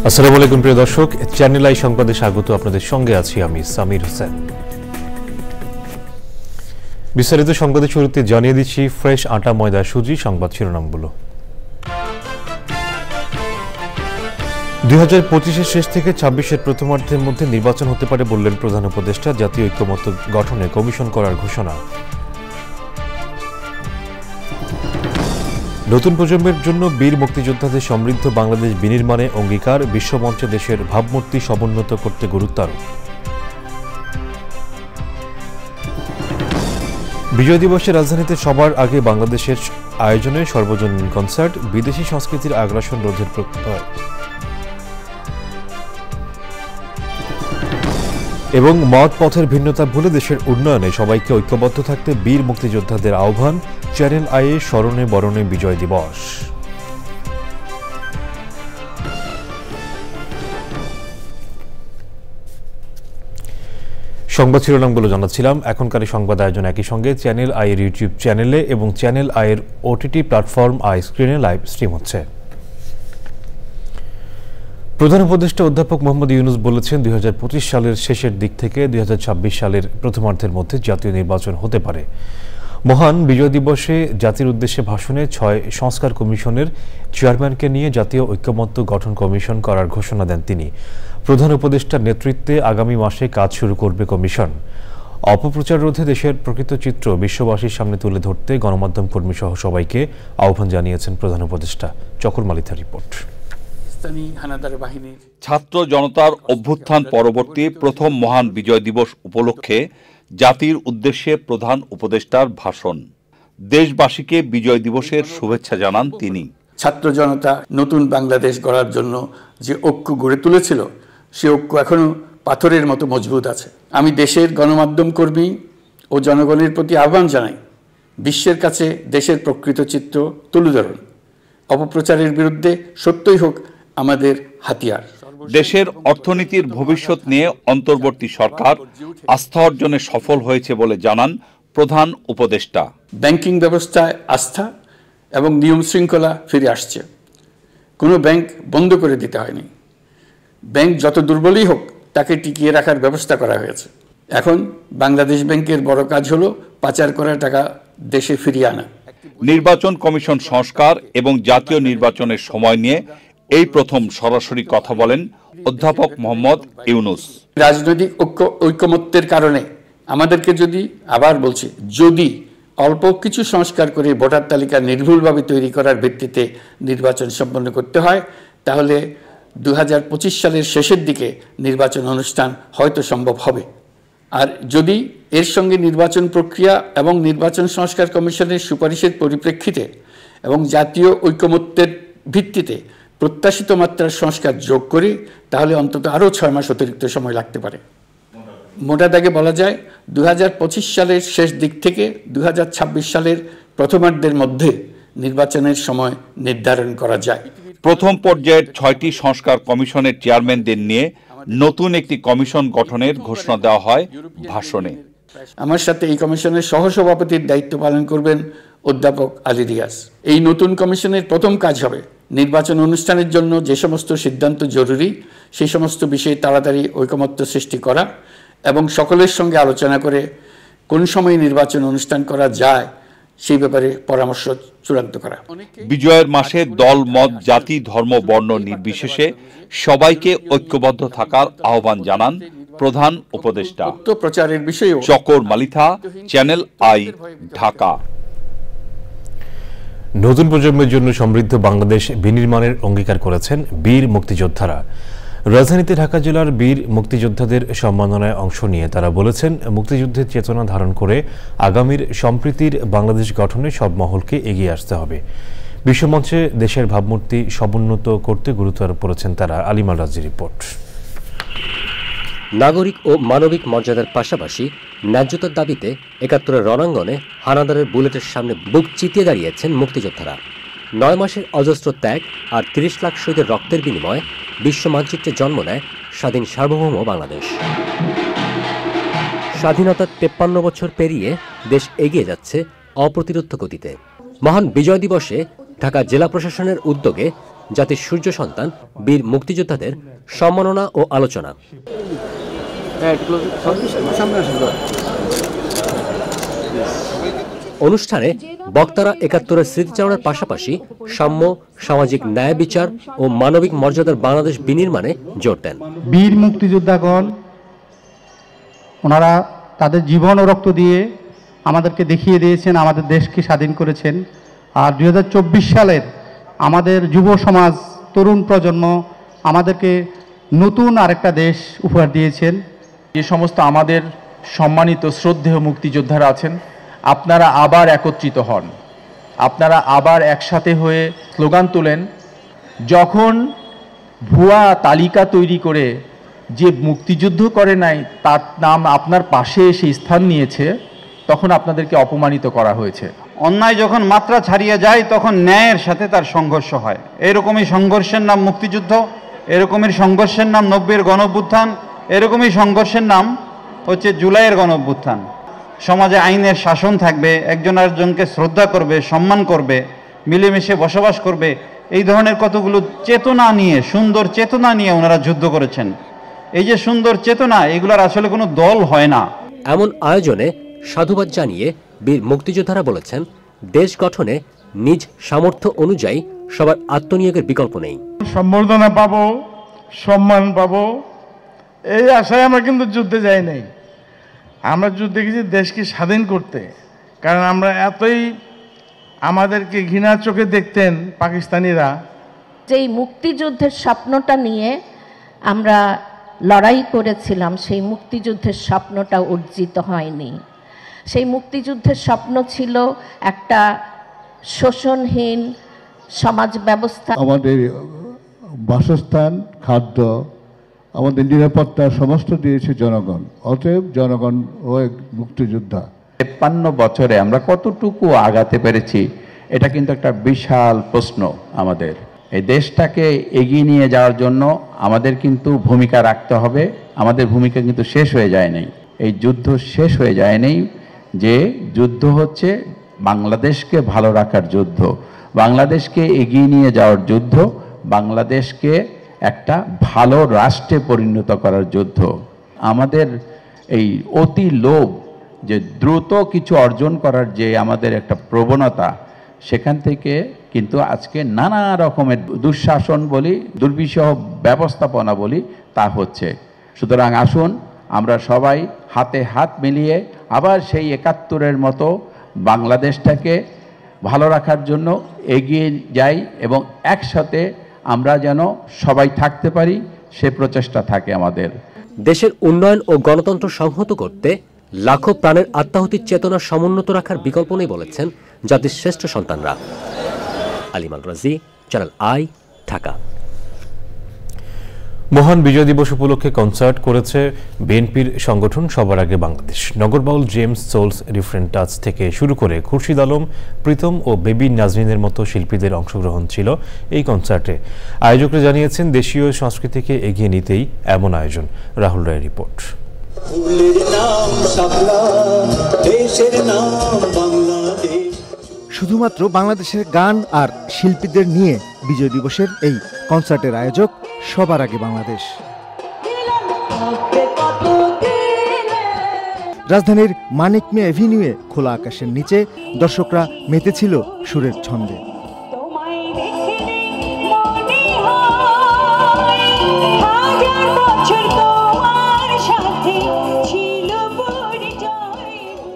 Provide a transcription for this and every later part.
আসসালামু আলাইকুম প্রিয় দর্শক, চ্যানেল আই সংবাদে স্বাগত। আপনাদের সঙ্গে আছি আমি সামির হোসেন। বিস্তারিত সংবাদের শুরুতে জানিয়ে দিচ্ছি ফ্রেশ আটা ময়দা সুজি সংবাদ শিরোনামগুলো। 2025-এর শেষ থেকে 26-এর প্রথমার্ধের মধ্যে নির্বাচন হতে পারে বললেন প্রধান উপদেষ্টা। জাতীয় ঐক্যমত্য গঠনে কমিশন করার ঘোষণা। নতুন প্রজন্মের জন্য বীর মুক্তিযোদ্ধাদের সমৃদ্ধ বাংলাদেশ বিনির্মাণে অঙ্গীকার। বিশ্বমঞ্চে দেশের ভাবমূর্তি সমুন্নত করতে গুরুত্বারোপ। বিজয় দিবসে রাজধানীতে সবার আগে বাংলাদেশের আয়োজনে সর্বজনীন কনসার্ট। বিদেশি সংস্কৃতির আগ্রাসন রোধের প্রত্যয়। এবং মত পথের ভিন্নতা ভুলে দেশের উন্নয়নে সবাইকে ঐক্যবদ্ধ থাকতে বীর মুক্তিযোদ্ধাদের আহ্বান। চ্যানেল আইয়ে স্মরণে বরণে বিজয় দিবস। সংবাদ শিরোনামগুলো জানাচ্ছিলাম। এখনকার সংবাদ আয়োজন একই সঙ্গে চ্যানেল আইয়ের ইউটিউব চ্যানেলে এবং চ্যানেল আইয়ের ওটিটি প্ল্যাটফর্ম আই স্ক্রিনে লাইভ স্ট্রিম হচ্ছে। প্রধান উপদেষ্টা অধ্যাপক মোহাম্মদ ইউনূস বলেছেন, 2025 সালের শেষের দিক থেকে 2026 সালের প্রথমার্ধের মধ্যে জাতীয় নির্বাচন হতে পারে। মহান বিজয় দিবসে জাতির উদ্দেশ্যে ভাষণে 6 সংস্কার কমিশনের চেয়ারম্যানকে নিয়ে জাতীয় ঐক্যমত্য গঠন কমিশন করার ঘোষণা দেন তিনি। প্রধান উপদেষ্টার নেতৃত্বে আগামী মাসে কাজ শুরু করবে কমিশন। অপপ্রচার রোধে দেশের প্রকৃত চিত্র বিশ্ববাসীর সামনে তুলে ধরতে গণমাধ্যম কর্মী সহ সবাইকে আহ্বান জানিয়েছেন প্রধান উপদেষ্টা। চকর মালিথার রিপোর্ট। ছাত্র জনতার অভ্যুত্থান পরবর্তী প্রথম মহান বিজয় দিবস উপলক্ষে জাতির উদ্দেশ্যে প্রধান উপদেষ্টার ভাষণ। দেশবাসীকে বিজয় দিবসের শুভেচ্ছা জানান তিনি। ছাত্র জনতা নতুন বাংলাদেশ গড়ার জন্য যে ঐক্য গড়ে তুলেছিল, সে ঐক্য এখনো পাথরের মতো মজবুত আছে। আমি দেশের গণমাধ্যম কর্মী ও জনগণের প্রতি আহ্বান জানাই, বিশ্বের কাছে দেশের প্রকৃত চিত্র তুলে ধরুন। অপপ্রচারের বিরুদ্ধে সত্যই হোক আমাদের হাতিয়ার। দেশের অর্থনীতির ভবিষ্যৎ নিয়ে অন্তর্বর্তী সরকার আস্থা অর্জনে সফল হয়েছে বলে জানান প্রধান উপদেষ্টা। ব্যাংকিং ব্যবস্থায় আস্থা এবং নিয়ম শৃঙ্খলা ফিরে আসছে। কোনো ব্যাংক বন্ধ করে দিতে হয়নি। ব্যাংক যত দুর্বলই হোক, তাকে টিকিয়ে রাখার ব্যবস্থা করা হয়েছে। এখন বাংলাদেশ ব্যাংকের বড় কাজ হলো পাচার করা টাকা দেশে ফিরিয়ে আনা। নির্বাচন কমিশন সংস্কার এবং জাতীয় নির্বাচনের সময় নিয়ে এই প্রথম সরাসরি কথা বলেন অধ্যাপক মোহাম্মদ ইউনূস। রাজনৈতিক ঐকমত্যের কারণে আমাদেরকে যদি অল্প কিছু সংস্কার করে ভোটার তালিকা নির্ভুলভাবে তৈরি করার ভিত্তিতে নির্বাচন সম্পন্ন করতে হয়, তাহলে 2025 সালের শেষের দিকে নির্বাচন অনুষ্ঠান হয়তো সম্ভব হবে। আর যদি এর সঙ্গে নির্বাচন প্রক্রিয়া এবং নির্বাচন সংস্কার কমিশনের সুপারিশের পরিপ্রেক্ষিতে এবং জাতীয় ঐকমত্যের ভিত্তিতে প্রত্যাশিত মাত্রার সংস্কার যোগ করি, তাহলে অন্তত আরও 6 মাস অতিরিক্ত সময় লাগতে পারে। মোটা দাগে বলা যায়, 2025 সালের শেষ দিক থেকে 2026 সালের প্রথমার্ধের মধ্যে নির্বাচনের সময় নির্ধারণ করা যায়। প্রথম পর্যায়ের 6টি সংস্কার কমিশনের চেয়ারম্যানদের নিয়ে নতুন একটি কমিশন গঠনের ঘোষণা দেওয়া হয় ভাষণে। আমার সাথে এই কমিশনের সহসভাপতির দায়িত্ব পালন করবেন অধ্যাপক আলী রিয়াজ। এই নতুন কমিশনের প্রথম কাজ হবে নির্বাচন অনুষ্ঠানের জন্য যে সমস্ত সিদ্ধান্ত জরুরি, সেই সমস্ত বিষয়ে তাড়াতাড়ি ঐকমত্য সৃষ্টি করা এবং সকলের সঙ্গে আলোচনা করে কোন সময় নির্বাচন অনুষ্ঠান করা যায় সেই ব্যাপারে পরামর্শ চূড়ান্ত করা। বিজয়ের মাসে দল মত জাতি ধর্ম বর্ণ নির্বিশেষে সবাইকে ঐক্যবদ্ধ থাকার আহ্বান জানান প্রধান উপদেষ্টা। প্রচারের বিষয়ে চকর মালিথা, চ্যানেল আই, ঢাকা। নতুন প্রজন্মের জন্য সমৃদ্ধ বাংলাদেশ বিনির্মাণের অঙ্গীকার করেছেন বীর মুক্তিযোদ্ধারা। রাজধানীতে ঢাকা জেলার বীর মুক্তিযোদ্ধাদের সম্মাননায় অংশ নিয়ে তারা বলেছেন, মুক্তিযুদ্ধের চেতনা ধারণ করে আগামীর সম্প্রীতির বাংলাদেশ গঠনে সব মহলকে এগিয়ে আসতে হবে। বিশ্বমঞ্চে দেশের ভাবমূর্তি সমুন্নত করতে গুরুত্ব আরোপ করেছেন তারা। আলিমাল রাজির রিপোর্ট। নাগরিক ও মানবিক মর্যাদার পাশাপাশি ন্যায্যতার দাবিতে ৭১-এর রণাঙ্গনে হানাদারের বুলেটের সামনে বুক চিতিয়ে দাঁড়িয়েছেন মুক্তিযোদ্ধারা। ৯ মাসের অজস্র ত্যাগ আর ৩০ লাখ শহীদের রক্তের বিনিময়ে বিশ্ব মানচিত্রে জন্ম নেয় স্বাধীন সার্বভৌম বাংলাদেশ। স্বাধীনতার ৫৩ বছর পেরিয়ে দেশ এগিয়ে যাচ্ছে অপ্রতিরোধ্য গতিতে। মহান বিজয় দিবসে ঢাকা জেলা প্রশাসনের উদ্যোগে জাতির সূর্য সন্তান বীর মুক্তিযোদ্ধাদের সম্মাননা ও আলোচনা। অনুষ্ঠানে বক্তারা ৭১-এর স্মৃতিচারণের পাশাপাশি সাম্য, সামাজিক ন্যায় বিচার ও মানবিক মর্যাদার বাংলাদেশ বিনির্মাণে জোর দেন। বীর মুক্তিযোদ্ধাগণ ওনারা তাদের জীবন ও রক্ত দিয়ে আমাদেরকে দেখিয়ে দিয়েছেন, আমাদের দেশকে স্বাধীন করেছেন। আর ২০২৪ সালের আমাদের যুব সমাজ, তরুণ প্রজন্ম আমাদেরকে নতুন আরেকটা দেশ উপহার দিয়েছেন। যে সমস্ত আমাদের সম্মানিত শ্রদ্ধেয় মুক্তিযোদ্ধারা আছেন, আপনারা আবার একত্রিত হন, আপনারা আবার একসাথে হয়ে স্লোগান তোলেন। যখন ভুয়া তালিকা তৈরি করে যে মুক্তিযুদ্ধ করে নাই তার নাম আপনার পাশে এসে স্থান নিয়েছে, তখন আপনাদেরকে অপমানিত করা হয়েছে। অন্যায় যখন মাত্রা ছাড়িয়ে যায় তখন ন্যায়ের সাথে তার সংঘর্ষ হয়। এরকমই সংঘর্ষের নাম মুক্তিযুদ্ধ, এরকমের সংঘর্ষের নাম ৯০-এর গণঅভ্যুত্থান, এরকমই সংঘর্ষের নাম হচ্ছে জুলাইয়ের গণঅভ্যুত্থান। সমাজে আইনের শাসন থাকবে, একজন আরেকজনকে শ্রদ্ধা করবে, সম্মান করবে, মিলেমিশে বসবাস করবে, এই ধরনের কতগুলো চেতনা নিয়ে, সুন্দর চেতনা নিয়ে ওনারা যুদ্ধ করেছেন। এই যে সুন্দর চেতনা, এগুলোর আসলে কোনো দল হয় না। এমন আয়োজনে সাধুবাদ জানিয়ে বীর মুক্তিযোদ্ধারা বলেছেন, দেশ গঠনে নিজ সামর্থ্য অনুযায়ী সবার আত্মনিয়োগের বিকল্প নেই। সম্বর্ধনা পাবো, সম্মান পাবো, এই আশায় আমরা কিন্তু যুদ্ধে যাই নাই। আমরা যুদ্ধে গেছি দেশকে স্বাধীন করতে, কারণ আমরা এতই আমাদেরকে ঘৃণার চোখে দেখতেন পাকিস্তানিরা। যেই মুক্তিযুদ্ধের স্বপ্নটা নিয়ে আমরা লড়াই করেছিলাম, সেই মুক্তিযুদ্ধের স্বপ্নটা অর্জিত হয়নি। সেই মুক্তিযুদ্ধের স্বপ্ন ছিল একটা শোষণহীন সমাজ ব্যবস্থা। আমাদের বাসস্থান, খাদ্য, আমাদের নিরাপত্তা সমস্ত দিয়েছে জনগণ। অতএব জনগণ ও মুক্তিযোদ্ধা। ৫৩ বছরে আমরা কতটুকু আগাতে পেরেছি, এটা কিন্তু একটা বিশাল প্রশ্ন। আমাদের এই দেশটাকে এগিয়ে নিয়ে যাওয়ার জন্য আমাদের কিন্তু ভূমিকা রাখতে হবে। আমাদের ভূমিকা কিন্তু শেষ হয়ে যায় নাই, এই যুদ্ধ শেষ হয়ে যায় নাই। যে যুদ্ধ হচ্ছে বাংলাদেশকে ভালো রাখার যুদ্ধ, বাংলাদেশকে এগিয়ে নিয়ে যাওয়ার যুদ্ধ, বাংলাদেশকে একটা ভালো রাষ্ট্রে পরিণত করার যুদ্ধ। আমাদের এই অতি লোভ, যে দ্রুত কিছু অর্জন করার যে আমাদের একটা প্রবণতা, সেখান থেকে কিন্তু আজকে নানা রকমের দুঃশাসন বলি, দুর্বিষহ ব্যবস্থাপনা বলি, তা হচ্ছে। সুতরাং আসুন আমরা সবাই হাতে হাত মিলিয়ে আবার সেই ৭১-এর মতো বাংলাদেশটাকে ভালো রাখার জন্য এগিয়ে যাই এবং একসাথে আমরা যেন সবাই থাকতে পারি, সে প্রচেষ্টা থাকে আমাদের। দেশের উন্নয়ন ও গণতন্ত্র সংহত করতে লাখো প্রাণের আত্মাহুতির চেতনা সমুন্নত রাখার বিকল্প নেই বলেছেন জাতির শ্রেষ্ঠ সন্তানরা। আলিমাল রাজি, চ্যানেল আই, ঢাকা। মহান বিজয় দিবস উপলক্ষে কনসার্ট করেছে বিএনপির সংগঠন সবার আগে বাংলাদেশ। Nagarbaul James Souls Different Touch থেকে শুরু করে খুরশিদ আলম, প্রীতম ও বেবি নাজরিনের মতো শিল্পীদের অংশগ্রহণ ছিল এই কনসার্টে। আয়োজকরা জানিয়েছেন, দেশীয় সংস্কৃতিকে এগিয়ে নিতেই এমন আয়োজন। রাহুল রায়ের রিপোর্ট। শুধুমাত্র বাংলাদেশের গান আর শিল্পীদের নিয়ে বিজয় দিবসের এই কনসার্টের আয়োজক সবার আগে বাংলাদেশ। রাজধানীর মানিক মিয়া এভিনিউয়ে খোলা আকাশের নিচে দর্শকরা মেতেছিল সুরের ছন্দে।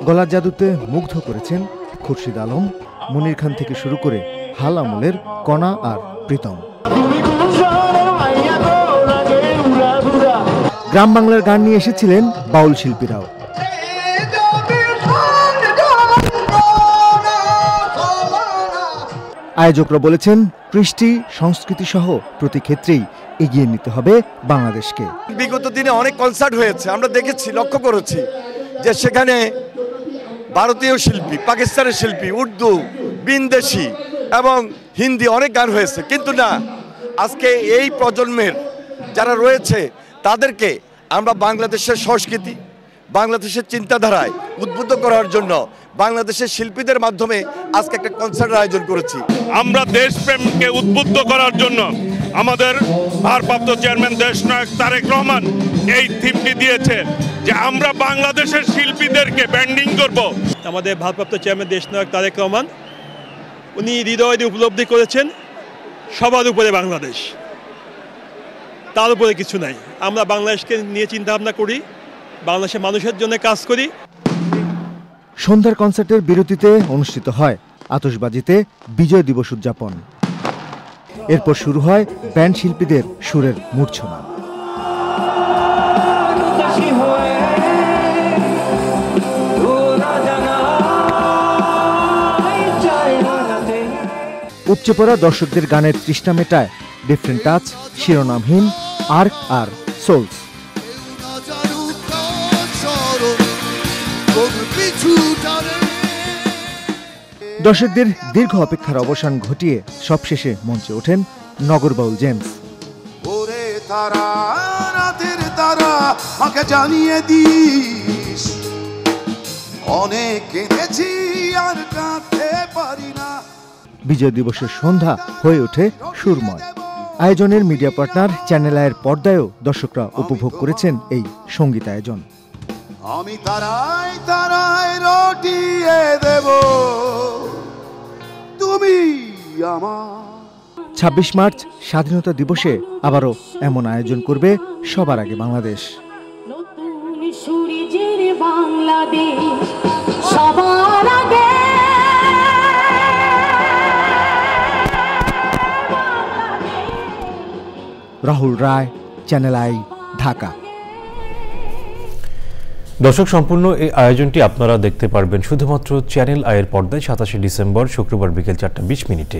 গলার জাদুতে মুগ্ধ করেছেন খুরশিদ আলম, মনির খান থেকে শুরু করে হাল আমলের কণা আর প্রীতম। গ্রাম বাংলার গান নিয়ে এসেছিলেন বাউল শিল্পীরাও। আয়োজকরা বলেছেন, কৃষ্টি সংস্কৃতি সহ প্রতি ক্ষেত্রেই এগিয়ে নিতে হবে বাংলাদেশকে। বিগত দিনে অনেক কনসার্ট হয়েছে, আমরা দেখেছি, লক্ষ্য করেছি যে সেখানে ভারতীয় শিল্পী, পাকিস্তানের শিল্পী, উর্দু, বিনদেশি এবং হিন্দি অনেক গান হয়েছে, কিন্তু না, আজকে এই প্রজন্মের যারা রয়েছে তাদেরকে আমরা বাংলাদেশের সংস্কৃতি, বাংলাদেশের চিন্তাধারায় উদ্বুদ্ধ করার জন্য বাংলাদেশের শিল্পীদের মাধ্যমে আজকে একটা কনসার্টের আয়োজন করেছি। আমরা দেশপ্রেমকে উদ্বুদ্ধ করার জন্য আমাদের ভারপ্রাপ্ত চেয়ারম্যান দেশনায়ক তারেক রহমান এই থিমটি দিয়েছে যে আমরা বাংলাদেশের শিল্পীদেরকে ব্যান্ডিং করব। আমাদের ভারপ্রাপ্ত চেয়ারম্যান দেশনায়ক তারেক রহমান উনি হৃদয়ে উপলব্ধি করেছেন সবার উপরে বাংলাদেশ, তার উপরে কিছু নাই। আমরা বাংলাদেশকে নিয়ে চিন্তা ভাবনা করি, বাংলাদেশের মানুষের জন্য কাজ করি। সন্ধ্যার কনসার্টের বিরতিতে অনুষ্ঠিত হয় আতশবাজিতে বিজয় দিবস উদযাপন। এরপর শুরু হয় ব্যান্ড শিল্পীদের সুরের মূর্ছনা। উপচে পড়া দর্শকদের গানের তৃষ্ণা মেটায় ডিফারেন্ট টাচ, শিরোনামহীন, আর্ক আর সোলস। দর্শকদের দীর্ঘ অপেক্ষার অবসান ঘটিয়ে সবশেষে মঞ্চে ওঠেন নগরবাউল জেমস। জানিয়ে দিস অনেক কেঁদেছি আর কাঁদতে পারি না। বিজয় দিবসের সন্ধ্যা হয়ে ওঠে সুরময়। আয়োজনের মিডিয়া পার্টনার চ্যানেল আইয়ের পর্দায়ও দর্শকরা উপভোগ করেছেন এই সঙ্গীত আয়োজন। আমি তারায় তারায় রটিয়ে দেব তুমি আমার। ২৬ মার্চ স্বাধীনতা দিবসে আবারও এমন আয়োজন করবে সবার আগে বাংলাদেশ। রাহুল রায়, চ্যানেল আই, ঢাকা। দর্শক, সম্পূর্ণ এই আয়োজনটি আপনারা দেখতে পারবেন শুধুমাত্র চ্যানেল আইয়ের পর্দায় ২৭ ডিসেম্বর শুক্রবার বিকেল ৪:২০।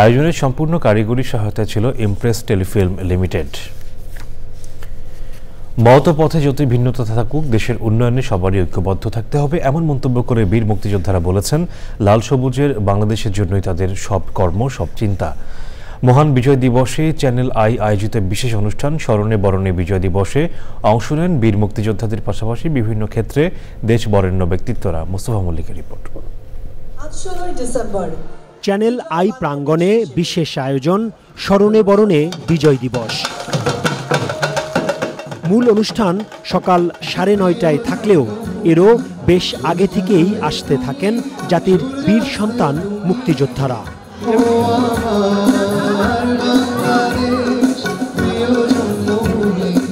আয়োজনের সম্পূর্ণ কারিগরি সহায়তা ছিল ইমপ্রেস টেলিফিল্ম লিমিটেড। মত পথে যতই ভিন্নতা থাকুক, দেশের উন্নয়নে সবারই ঐক্যবদ্ধ থাকতে হবে, এমন মন্তব্য করে বীর মুক্তিযোদ্ধারা বলেছেন লাল সবুজের বাংলাদেশের জন্যই তাদের সব কর্ম, সব চিন্তা। মহান বিজয় দিবসে চ্যানেল আই আয়োজিত বিশেষ অনুষ্ঠান স্মরণে বরণে বিজয় দিবসে অংশ নেন বীর মুক্তিযোদ্ধাদের পাশাপাশি বিভিন্ন ক্ষেত্রে দেশ বরেণ্য ব্যক্তিত্বরা। মোস্তফা মল্লিকের রিপোর্ট। চ্যানেল আই প্রাঙ্গণে বিশেষ আয়োজন স্মরণে বরণে বিজয় দিবস। মূল অনুষ্ঠান সকাল 9:30টায় থাকলেও এরও বেশ আগে থেকেই আসতে থাকেন জাতির বীর সন্তান মুক্তিযোদ্ধারা।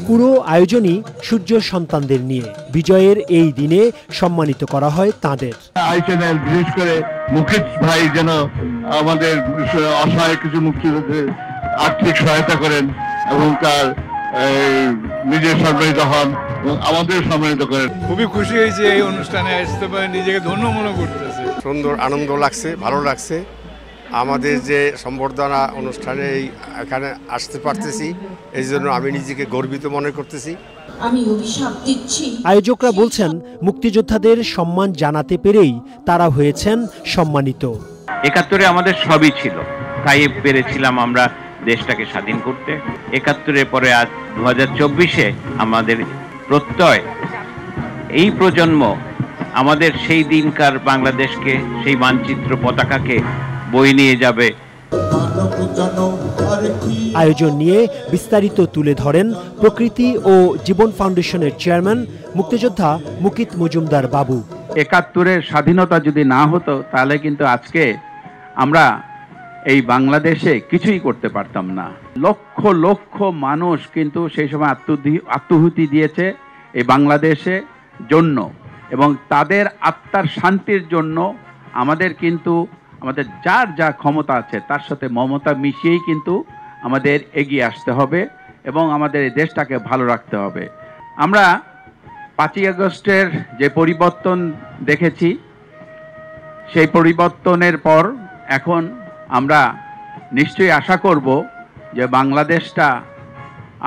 পুরো আয়োজনই সূর্য সন্তানদের নিয়ে। বিজয়ের এই দিনে সম্মানিত করা হয় তাদের। আই চ্যানেল বিশেষ করে মুকেশ ভাই যেন আমাদের অসহায় কিছু মুক্তিযোদ্ধাদের আর্থিক সহায়তা করেন এবং তার নিজের সম্মানিত হন এবং আমাদের সম্মানিত করেন। খুবই খুশি হয়েছে এই অনুষ্ঠানে আসতে পারে, নিজেকে ধন্য মনে করতেছে। সুন্দর আনন্দ লাগছে, ভালো লাগছে। আমাদের যে সম্বর্ধনা অনুষ্ঠানে এখানে আসতে পারতেছি, এই জন্য আমি নিজেকে গর্বিত মনে করতেছি। আমি অভিশাপ দিচ্ছি। আয়োজকরা বলছেন মুক্তিযোদ্ধাদের সম্মান জানাতে পেরেই তারা হয়েছেন সম্মানিত। ৭১ আমাদের সবই ছিল, তাই পেরেছিলাম আমরা দেশটাকে স্বাধীন করতে। ৭১ পরে আজ 2024-এ আমাদের প্রত্যয়, এই প্রজন্ম আমাদের সেই দিনকার বাংলাদেশকে, সেই মানচিত্র পতাকাকে বয়ে নিয়ে যাবে। আয়োজন নিয়ে বিস্তারিত তুলে ধরেন প্রকৃতি ও জীবন ফাউন্ডেশনের চেয়ারম্যান মুক্তিযোদ্ধা মুকিত মজুমদার বাবু। ৭১-এর স্বাধীনতা যদি না হতো তাহলে কিন্তু আজকে আমরা এই বাংলাদেশে কিছুই করতে পারতাম না। লক্ষ লক্ষ মানুষ কিন্তু সেই সময় আত্মহুতি দিয়েছে এই বাংলাদেশে জন্য, এবং তাদের আত্মার শান্তির জন্য আমাদের কিন্তু আমাদের যার যা ক্ষমতা আছে তার সাথে মমতা মিশিয়েই কিন্তু আমাদের এগিয়ে আসতে হবে এবং আমাদের এই দেশটাকে ভালো রাখতে হবে। আমরা 5ই আগস্টের যে পরিবর্তন দেখেছি, সেই পরিবর্তনের পর এখন আমরা নিশ্চয়ই আশা করব যে বাংলাদেশটা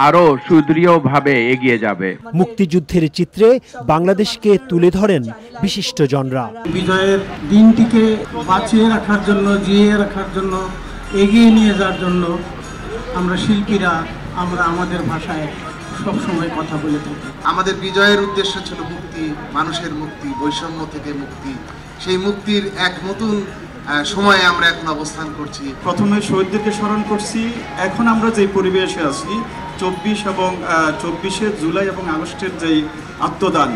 আরো সুদৃঢ়ভাবে এগিয়ে যাবে। মুক্তিযুদ্ধের চিত্রে বাংলাদেশকে তুলে ধরেন বিশিষ্টজনরা। বিজয়ের দিনটিকে বাঁচিয়ে রাখার জন্য, জিয়ে রাখার জন্য, এগিয়ে নিয়ে যাওয়ার জন্য আমরা শিল্পীরা আমাদের ভাষায় সবসময় কথা বলে থাকি। আমাদের বিজয়ের উদ্দেশ্য ছিল মুক্তি, মানুষের মুক্তি, বৈষম্য থেকে মুক্তি। সেই মুক্তির এক নতুন সময়ে আমরা এখন অবস্থান করছি। প্রথমে শহীদদেরকে স্মরণ করছি, এখন আমরা যে পরিবেশে আছি 24 জুলাই এবং আগস্টের যে আত্মদান,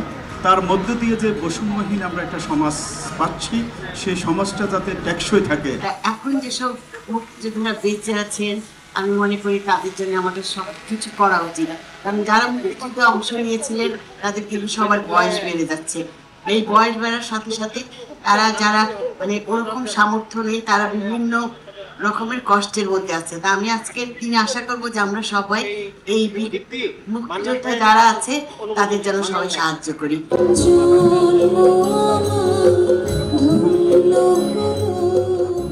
তার মধ্য দিয়ে যে বৈষম্যহীন আমরা একটা সমাজ পাচ্ছি, সেই সমাজটা যাতে টেকসই থাকে। এখন যেসব মুক্তিযোদ্ধারা বেঁচে আছেন, আমি মনে করি তাদের জন্য আমাদের সব কিছু করা উচিত। কারণ যারা মুক্তিযুদ্ধে অংশ নিয়েছিলেন তাদের কিন্তু সবার বয়স বেড়ে যাচ্ছে। এই বয়স বাড়ার সাথে সাথে তারা যারা ওরকম সামর্থ্য নেই, তারা বিভিন্ন রকমের কষ্টের মধ্যে আছে। তা আমি আজকের দিনে আশা করব যে আমরা সবাই এই মুক্তিযোদ্ধা যারা আছে তাদের জন্য সবাই সাহায্য করি।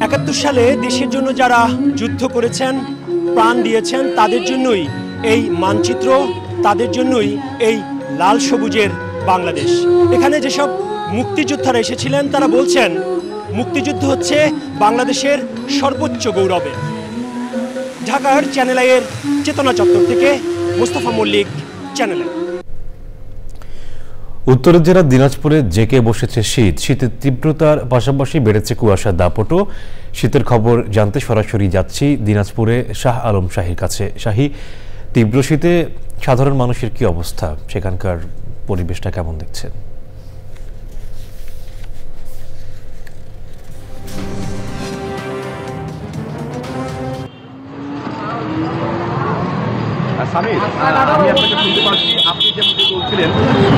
৭১ সালে দেশের জন্য যারা যুদ্ধ করেছেন, প্রাণ দিয়েছেন, তাদের জন্যই এই মানচিত্র, তাদের জন্যই এই লাল সবুজের বাংলাদেশ। এখানে যেসব মুক্তিযোদ্ধারা এসেছিলেন তারা বলছেন মুক্তিযুদ্ধ হচ্ছে বাংলাদেশের সর্বোচ্চ গৌরবে। ঢাকার চ্যানেল আইয়ের চেতনা চত্বর থেকে মোস্তফা মল্লিক, চ্যানেল আই। উত্তরের জেলা দিনাজপুরে জেঁকে বসেছে শীত। শীতের তীব্রতার পাশাপাশি বেড়েছে কুয়াশার দাপটও। শীতের খবর জানতে সরাসরি যাচ্ছি দিনাজপুরে শাহ আলম শাহীর কাছে। শাহী, তীব্র শীতে সাধারণ মানুষের কি অবস্থা, সেখানকার পরিবেশটা কেমন দেখছেন? সামির, আমি আপনাকে শুনতে পাচ্ছি, আপনি যেমন বলছিলেন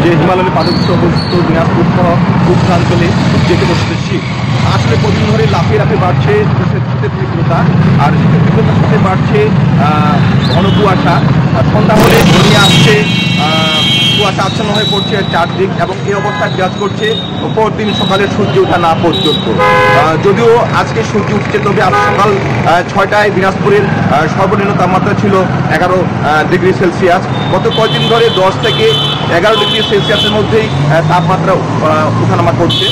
যে হিমালয়ের পাদদেশে অবস্থিত দিনাজপুর সহ উত্তরাঞ্চলে যেতে বসেছে শীত। আসলে কদিন ধরে লাফিয়ে লাফিয়ে বাড়ছে শীতের তীব্রতা, আর শীতের তীব্রতার সাথে বাড়ছে ঘন কুয়াশা। সন্ধ্যা হলে ঘনিয়ে আসছে, কুয়াশা আচ্ছন্ন হয়ে পড়ছে চারদিক, এবং এই অবস্থা বিরাজ করছে পরদিন সকালে সূর্য ওঠা না পর্যন্ত। যদিও আজকে সূর্য উঠছে, তবে আজ সকাল 6টায় দিনাজপুরের সর্বনিম্ন তাপমাত্রা ছিল 11 ডিগ্রি সেলসিয়াস। গত কয়েকদিন ধরে 10 থেকে 11 ডিগ্রি সেলসিয়াসের মধ্যেই তাপমাত্রা ওঠানামা করছে।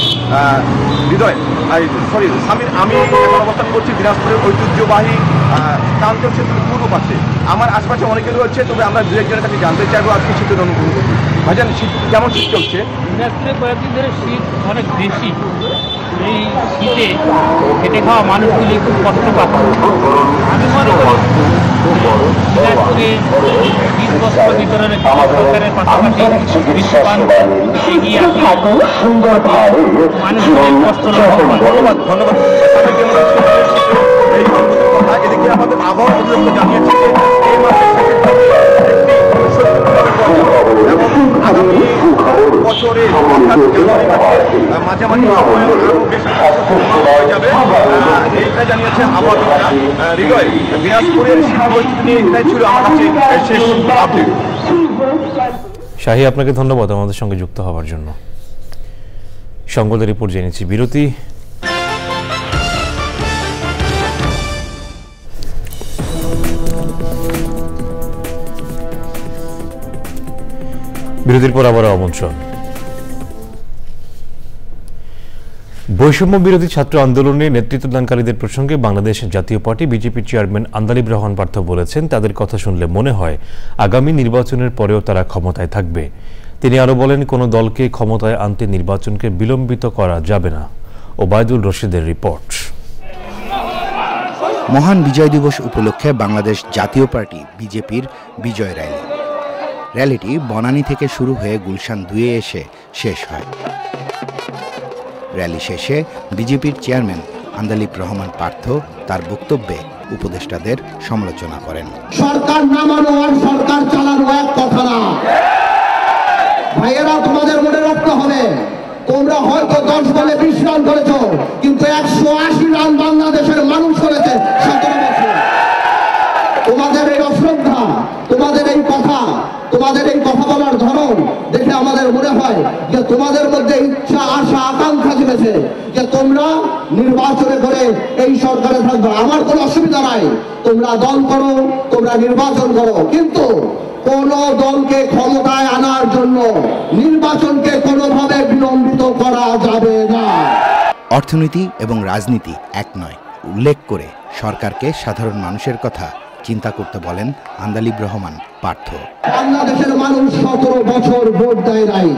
সামির, আমি এখন অবস্থান করছি দিনাজপুরের ঐতিহ্যবাহী কাঞ্চন সেতুর পূর্ব পাশে। আমার আশপাশে অনেকে রয়েছে, তবে আমরা দু একজনের কাছে জানতে চাইবো আজকে শীতের অনুভূতি। ভাইজান, শীত কেমন শীত চলছে? দিনাজপুরে কয়েকদিন ধরে শীত অনেক বেশি। এই শীতে খেটে খাওয়া মানুষগুলি খুব কষ্ট পাচ্ছে। আমি মনে করি দিনাজপুরে শীত বস্ত্র বিতরণের সরকারের পাশাপাশি বিশ্ববান এগিয়ে আসে মানুষগুলির কষ্ট ধন্যবাদ। এদিকে আমাদের আবহাওয়া অধিদপ্তর জানিয়েছে যে এই মাসের এবং আগামী বছরে মাঝামাঝি সময়ে আরো বেশ হয়ে যাবে, এইটাই জানিয়েছে আবহাওয়া। হৃদয়, দিনাজপুরের শীত পরিস্থিতি নিয়ে এটাই ছিল আমার কাছে শেষ আপডেট। শাহী, আপনাকে ধন্যবাদ আমাদের সঙ্গে যুক্ত হওয়ার জন্য। সংবাদের রিপোর্ট জেনেছি বিরতি। বিরতির পর আবার আমন্ত্রণ। বৈষম্য বিরোধী ছাত্র আন্দোলনে নেতৃত্বদানকারীদের প্রসঙ্গে বাংলাদেশ জাতীয় পার্টি বিজেপির চেয়ারম্যান আন্দালিব রহমান পার্থ বলেছেন, তাদের কথা শুনলে মনে হয় আগামী নির্বাচনের পরেও তারা ক্ষমতায় থাকবে। তিনি আরো বলেন, কোনো দলকে ক্ষমতায় আনতে নির্বাচনকে বিলম্বিত করা যাবে না। ওবায়দুল রশিদের রিপোর্ট। মহান বিজয় দিবস উপলক্ষে বাংলাদেশ জাতীয় পার্টি বিজেপির বিজয় র্যালি। র্যালিটি বনানী থেকে শুরু হয়ে গুলশান 2-এ এসে শেষ হয়। র্যালি শেষে বিজেপির চেয়ারম্যান আন্দালিব রহমান পার্থ তার বক্তব্যে উপদেষ্টাদের সমালোচনা করেন। সরকার নামানো আর সরকার চালানো এক কথা না ভাইয়েরা, তোমাদের মনে রাখতে হবে, তোমরা হয়তো 10 বলে 20 রান করেছ, কিন্তু 180 রান বাংলাদেশের মানুষ করেছে 17 বছর। তোমাদের এই অশ্রদ্ধা, তোমাদের এই কথা বলার ধরন দেখে আমার তোমাদের মনে হয় যে তোমাদের মধ্যে ইচ্ছা আশা আকাঙ্ক্ষা জেগেছে যে তোমরা নির্বাচনে করে এই সরকারে থাকবে, আমার কোনো অসুবিধা নাই, তোমরা দল করো, তোমরা নির্বাচন করো, কিন্তু কোন দলকে ক্ষমতায় আনার জন্য নির্বাচনকে কোনোভাবে বিলম্বিত করা যাবে না। অর্থনীতি এবং রাজনীতি এক নয় উল্লেখ করে সরকারকে সাধারণ মানুষের কথা চিন্তা করতে বলেন আন্দালিব রহমান পার্থ। বাংলাদেশের মানুষ 17 বছর ভোট দেয় নাই,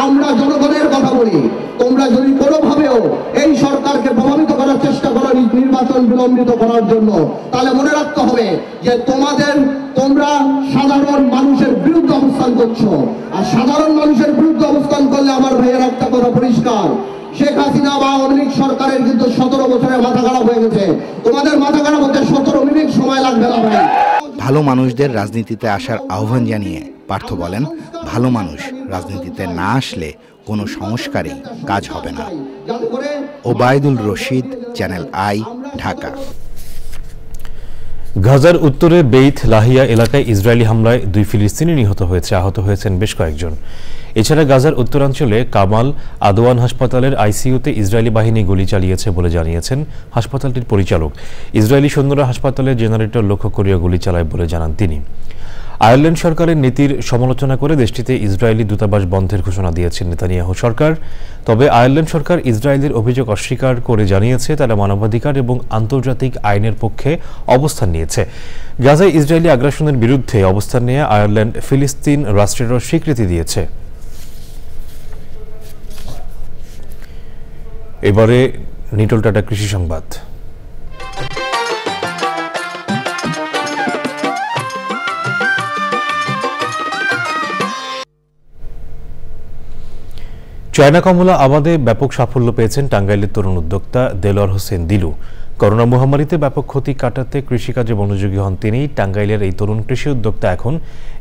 আমরা জনগণের কথা বলি, তোমরা যদি কোনোভাবেও এই সরকারকে প্রভাবিত করার চেষ্টা করো নির্বাচন বিলম্বিত করার জন্য, তাহলে মনে রাখতে হবে যে তোমরা সাধারণ মানুষের বিরুদ্ধে অবস্থান করছো। আর সাধারণ মানুষের বিরুদ্ধে অবস্থান করলে আমার ভাইয়ের একটা কথা পরিষ্কার, শেখ হাসিনা বা আওয়ামী লীগ সরকারের কিন্তু 17 বছরের মাথা খারাপ হয়ে গেছে, তোমাদের মাথা খারাপ হতে 17 মিনিট সময় লাগবে না ভাই। ভালো মানুষদের রাজনীতিতে আসার আহ্বান জানিয়ে পার্থ বলেন, ভালো মানুষ রাজনীতিতে না আসলে কোনো সংস্কারই কাজ হবে না। Obaidul Rashid, channel I, Dhaka. গাজার উত্তরে বেইত লাহিয়া এলাকায় ইসরায়েলি হামলায় 2 ফিলিস্তিনি নিহত হয়েছে, আহত হয়েছেন বেশ কয়েকজন। এছাড়া গাজার উত্তরাঞ্চলে কামাল আদওয়ান হাসপাতালের আইসিইউতে ইসরায়েলি বাহিনী গুলি চালিয়েছে বলে জানিয়েছেন হাসপাতালটির পরিচালক। ইসরায়েলি সৈন্যরা হাসপাতালের জেনারেটর লক্ষ্য করে গুলি চালায় বলে জানান তিনি। আয়ারল্যান্ড সরকারের নীতির সমালোচনা করে দেশটিতে ইসরায়েলি দূতাবাস বন্ধের ঘোষণা দিয়েছেন নেতানিয়াহু সরকার। তবে আয়ারল্যান্ড সরকার ইসরায়েলের অভিযোগ অস্বীকার করে জানিয়েছে তারা মানবাধিকার এবং আন্তর্জাতিক আইনের পক্ষে অবস্থান নিয়েছে। গাজায় ইসরায়েলি আগ্রাসনের বিরুদ্ধে অবস্থান নিয়ে আয়ারল্যান্ড ফিলিস্তিন রাষ্ট্রেরও স্বীকৃতি দিয়েছে। এবারে নিটল টাটা কৃষি সংবাদ। চায়না কমলা আবাদে ব্যাপক সাফল্য পেয়েছেন টাঙ্গাইলের তরুণ উদ্যোক্তা দেলোয়ার হোসেন দিলু। করোনা মহামারীতে ব্যাপক ক্ষতি কাটাতে কৃষিকাজে মনোযোগী হন তিনি। টাঙ্গাইলের এই তরুণ কৃষি উদ্যোক্তা এখন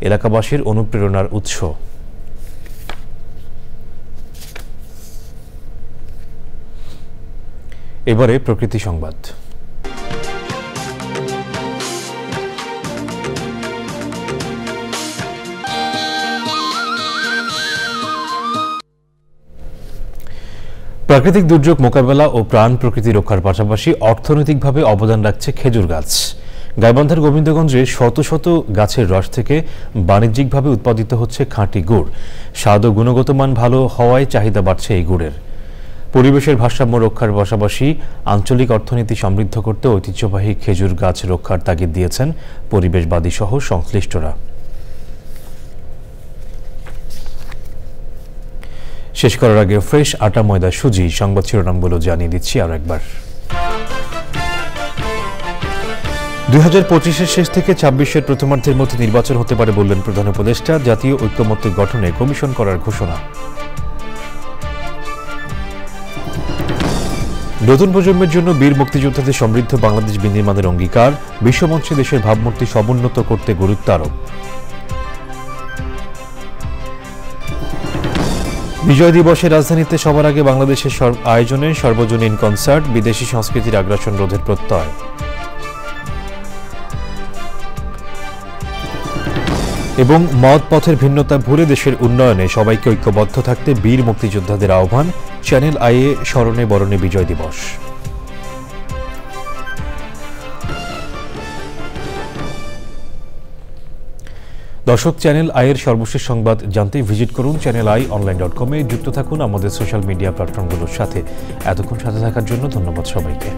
এলাকাবাসীর অনুপ্রেরণার উৎস। এবারে প্রকৃতি সংবাদ। প্রাকৃতিক দুর্যোগ মোকাবেলা ও প্রাণ প্রকৃতি রক্ষার পাশাপাশি অর্থনৈতিকভাবে অবদান রাখছে খেজুর গাছ। গাইবান্ধার গোবিন্দগঞ্জে শত শত গাছের রস থেকে বাণিজ্যিকভাবে উৎপাদিত হচ্ছে খাঁটি গুড়। স্বাদ ও গুণগত মান ভালো হওয়ায় চাহিদা বাড়ছে এই গুড়ের। পরিবেশের ভারসাম্য রক্ষার পাশাপাশি আঞ্চলিক অর্থনীতি সমৃদ্ধ করতে ঐতিহ্যবাহী খেজুর গাছ রক্ষার তাগিদ দিয়েছেন পরিবেশবাদী সহ সংশ্লিষ্টরা। শেষ করার আগে ফ্রেশ আটা ময়দা সুজি সংবাদ শিরোনামগুলো জানিয়ে দিচ্ছি আরো একবার। 2025-এর শেষ থেকে 26-এর প্রথমার্ধের মধ্যে নির্বাচন হতে পারে বললেন প্রধান উপদেষ্টা। জাতীয় ঐক্যমত্য গঠনে কমিশন করার ঘোষণা। নতুন প্রজন্মের জন্য বীর মুক্তিযোদ্ধাদের সমৃদ্ধ বাংলাদেশ বিনির্মাণের অঙ্গীকার। বিশ্বমঞ্চে দেশের ভাবমূর্তি সমুন্নত করতে গুরুত্ব আরোপ। বিজয় দিবসে রাজধানীতে সবার আগে বাংলাদেশের আয়োজনে সর্বজনীন কনসার্ট। বিদেশি সংস্কৃতির আগ্রাসন রোধের প্রত্যয়। এবং মত পথের ভিন্নতা ভুলে দেশের উন্নয়নে সবাইকে ঐক্যবদ্ধ থাকতে বীর মুক্তিযোদ্ধাদের আহ্বান। চ্যানেল আইয়ে স্মরণে বরণে বিজয় দিবস। দর্শক, চ্যানেল আইয়ের সর্বশেষ সংবাদ জানতে ভিজিট করুন channelionline.com-এ। যুক্ত থাকুন আমাদের সোশ্যাল মিডিয়া প্ল্যাটফর্মগুলোর সাথে। এতক্ষণ সাথে থাকার জন্য ধন্যবাদ সবাইকে।